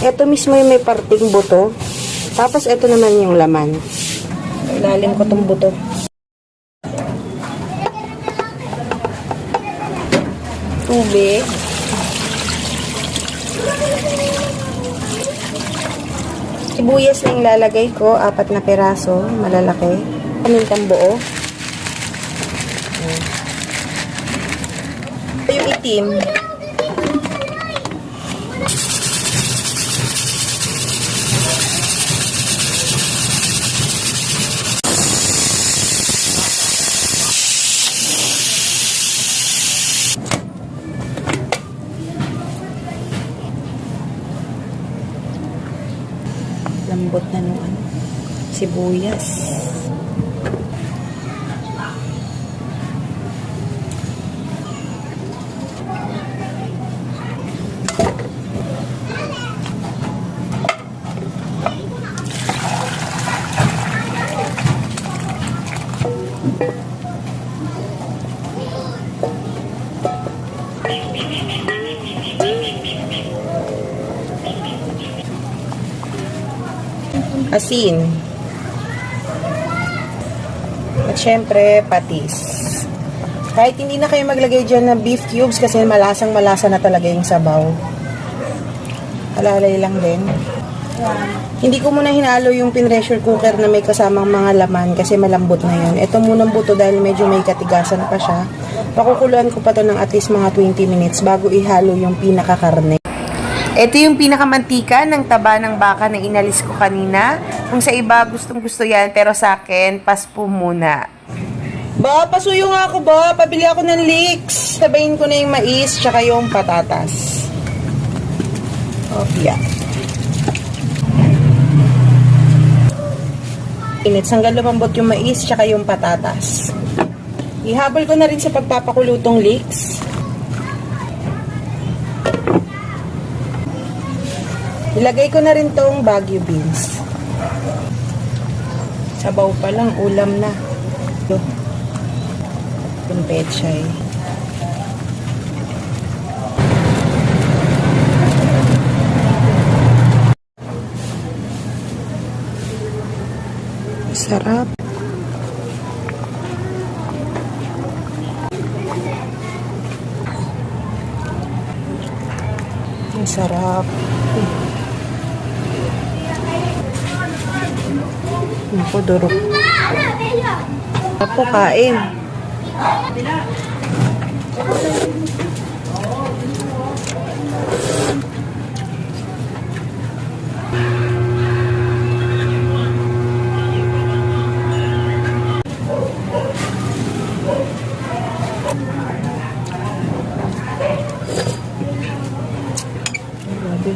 Ito mismo yung may parting buto. Tapos ito naman yung laman. Ilalim ko tong buto. Tubig. Sibuyas na yung lalagay ko. 4 na peraso. Malalaki. Pamintang buo. Ito yung itim. Lambot na nung sibuyas. Asin. At syempre, patis. Kahit hindi na kayo maglagay dyan ng beef cubes kasi malasang-malasa na talaga yung sabaw. Halalay lang din. Hindi ko muna hinalo yung pressure cooker na may kasamang mga laman kasi malambot na yun. Ito munang buto dahil medyo may katigasan pa siya. Pakukuluan ko pa to ng at least mga 20 minutes bago ihalo yung pinakakarne. Ito yung pinakamantika ng taba ng baka na inalis ko kanina. Kung sa iba, gustong-gusto yan. Pero sa akin, paspo muna. Ba, pasuyo nga ako ba? Pabili ako ng leeks. Sabayin ko na yung mais, tsaka yung patatas. Yeah. Inits hanggang lumambot yung mais, tsaka yung patatas. Ihabol ko na rin sa pagpapakulutong leeks. Ilagay ko na rin tong Baguio beans. Sabaw pa lang, ulam na. Yung pechay. Sarap. Ang sarap. Ako, durog. Ako, kain. Grabe.